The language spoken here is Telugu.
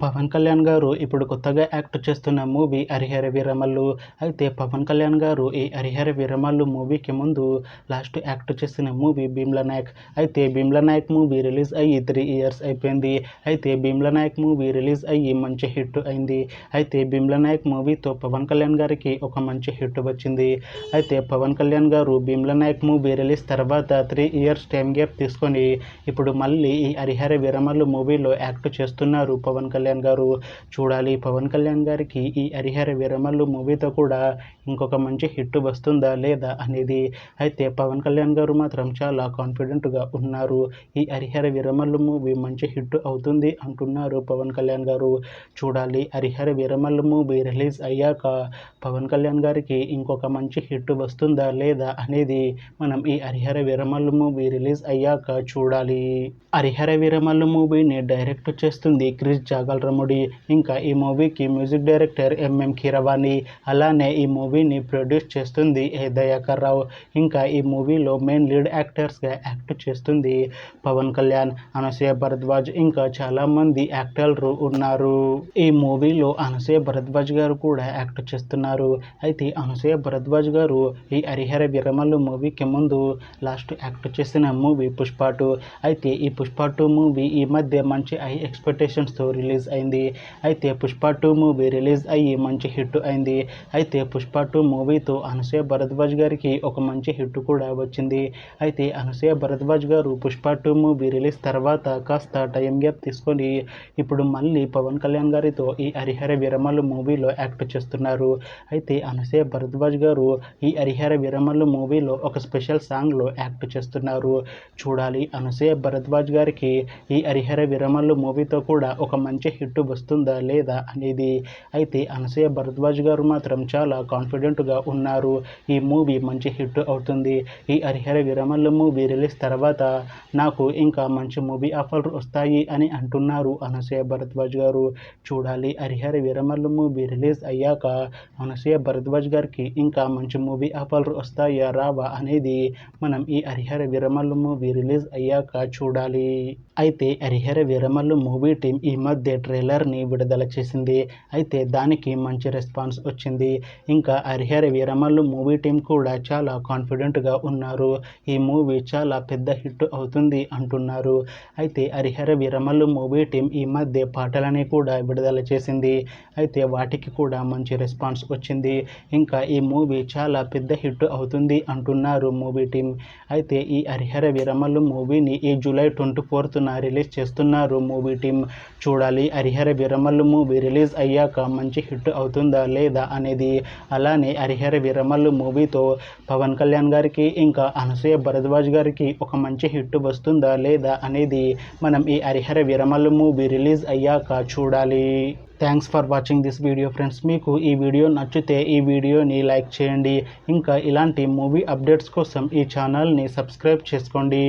పవన్ కళ్యాణ్ గారు ఇప్పుడు కొత్తగా యాక్ట్ చేస్తున్న మూవీ హరిహర వీరమల్లు. అయితే పవన్ కళ్యాణ్ గారు ఈ హరిహర వీరమల్లు మూవీకి ముందు లాస్ట్ యాక్ట్ చేసిన మూవీ భీమ్లా నాయక్. అయితే భీమ్లా నాయక్ మూవీ రిలీజ్ అయ్యి 3 years అయిపోయింది. అయితే భీమ్లా నాయక్ మూవీ రిలీజ్ అయ్యి మంచి హిట్ అయింది. అయితే భీమ్లా నాయక్ మూవీతో పవన్ కళ్యాణ్ గారికి ఒక మంచి హిట్ వచ్చింది. అయితే పవన్ కళ్యాణ్ గారు భీమ్లా నాయక్ మూవీ రిలీజ్ తర్వాత 3 years టైం గ్యాప్ తీసుకొని ఇప్పుడు మళ్ళీ ఈ హరిహర వీరమల్లు మూవీలో యాక్ట్ చేస్తున్నారు పవన్ కళ్యాణ్ గారు. చూడాలి పవన్ కళ్యాణ్ గారికి ఈ హరిహర వీరమల్లు మూవీతో కూడా ఇంకొక మంచి హిట్ వస్తుందా లేదా అనేది. అయితే పవన్ కళ్యాణ్ గారు మాత్రం చాలా కాన్ఫిడెంట్గా ఉన్నారు. ఈ హరిహర వీరమల్లు మూవీ మంచి హిట్ అవుతుంది అంటున్నారు పవన్ కళ్యాణ్ గారు. చూడాలి హరిహర వీరమల్లు మూవీ రిలీజ్ అయ్యాక పవన్ కళ్యాణ్ గారికి ఇంకొక మంచి హిట్ వస్తుందా లేదా అనేది మనం ఈ హరిహర వీరమల్లు మూవీ రిలీజ్ అయ్యాక చూడాలి. హరిహర వీరమల్లు మూవీని డైరెక్ట్ చేస్తుంది క్రిష్ జాగల్రముడి. ఇంకా ఈ మూవీకి మ్యూజిక్ డైరెక్టర్ ఎంఎం కీరవాణి. అలానే ఈ మూవీని ప్రొడ్యూస్ చేస్తుంది ఏ దయాకర్ రావు. ఇంకా ఈ మూవీలో మెయిన్ లీడ్ యాక్టర్స్గా యాక్ట్ చేస్తుంది పవన్ కళ్యాణ్, అనసూయ భరద్వాజ్, ఇంకా చాలామంది యాక్టర్లు ఉన్నారు. ఈ మూవీలో అనసూయ భరద్వాజ్ గారు కూడా యాక్ట్ చేస్తున్నారు. అయితే అనసూయ భరద్వాజ్ గారు ఈ హరిహర వీరమల్లు మూవీకి ముందు లాస్ట్ యాక్ట్ చేసిన మూవీ పుష్ప 2. అయితే ఈ పుష్ప 2 మూవీ ఈ మధ్య మంచి హై ఎక్స్పెక్టేషన్స్తో రిలీజ్ అయింది. అయితే పుష్ప 2 మూవీ రిలీజ్ అయ్యి మంచి హిట్ అయింది. అయితే పుష్ప 2 మూవీతో అనసూయ భరద్వాజ్ గారికి ఒక మంచి హిట్ కూడా వచ్చింది. అయితే అనసూయ భరద్వాజ్ గారు పుష్ప 2 మూవీ రిలీజ్ తర్వాత కాస్త టైం గ్యాప్ తీసుకొని ఇప్పుడు మళ్ళీ పవన్ కళ్యాణ్ గారితో ఈ హరిహర వీరమల్లు మూవీలో యాక్ట్ చేస్తున్నారు. అయితే అనసూయ భరద్వాజ్ గారు ఈ హరిహర వీరమల్లు మూవీలో ఒక స్పెషల్ సాంగ్లో యాక్ట్ చేస్తున్నారు. చూడాలి అనసూయ భరద్వాజ్ గారికి ఈ హరిహర వీరమల్లు మూవీతో కూడా ఒక మంచి హిట్ వస్తుందా లేదా అనేది. అయితే అనసూయ భరద్వాజ్ గారు మాత్రం చాలా కాన్ఫిడెంట్గా ఉన్నారు. ఈ మూవీ మంచి హిట్ అవుతుంది. ఈ హరిహర వీరమల్లు మూవీ రిలీజ్ తర్వాత నాకు ఇంకా మంచి మూవీ ఆఫర్లు వస్తాయి అని అంటున్నారు అనసూయ భరద్వాజ్ గారు. చూడాలి హరిహర వీరమల్లు మూవీ రిలీజ్ అయ్యాక అనసూయ భరద్వాజ్ గారికి ఇంకా మంచి మూవీ ఆఫర్లు వస్తాయా రావా అనేది మనం ఈ హరిహర వీరమల్లు మూవీ రిలీజ్ అయ్యాక చూడాలి. అయితే హరిహర వీరమల్లు మూవీ టీం ఈ మధ్య ట్రైలర్ని విడుదల చేసింది. అయితే దానికి మంచి రెస్పాన్స్ వచ్చింది. ఇంకా హరిహర వీరమల్లు మూవీ టీం కూడా చాలా కాన్ఫిడెంట్గా ఉన్నారు. ఈ మూవీ చాలా పెద్ద హిట్ అవుతుంది అంటున్నారు. అయితే హరిహర వీరమల్లు మూవీ టీం ఈ మధ్య పాటలని కూడా విడుదల చేసింది. అయితే వాటికి కూడా మంచి రెస్పాన్స్ వచ్చింది. ఇంకా ఈ మూవీ చాలా పెద్ద హిట్ అవుతుంది అంటున్నారు మూవీ టీం. అయితే ఈ హరిహర వీరమల్లు మూవీని ఈ జూలై 24న రిలీజ్ చేస్తున్నారు మూవీ టీం. చూడాలి హరిహర వీరమల్లు మూవీ రిలీజ్ అయ్యాక మంచి హిట్ అవుతుందా లేదా అనేది. అలానే హరిహర వీరమల్లు మూవీతో పవన్ కళ్యాణ్ గారికి ఇంకా అనసూయ భరద్వాజ్ గారికి ఒక మంచి హిట్ వస్తుందా లేదా అనేది మనం ఈ హరిహర వీరమల్లు మూవీ రిలీజ్ అయ్యాక చూడాలి. Thanks for watching this video friends. మీకు ఈ వీడియో నచ్చితే ఈ వీడియోని లైక్ చేయండి. ఇంకా ఇలాంటి మూవీ అప్డేట్స్ కోసం ఈ ఛానల్ని సబ్స్క్రైబ్ చేసుకోండి.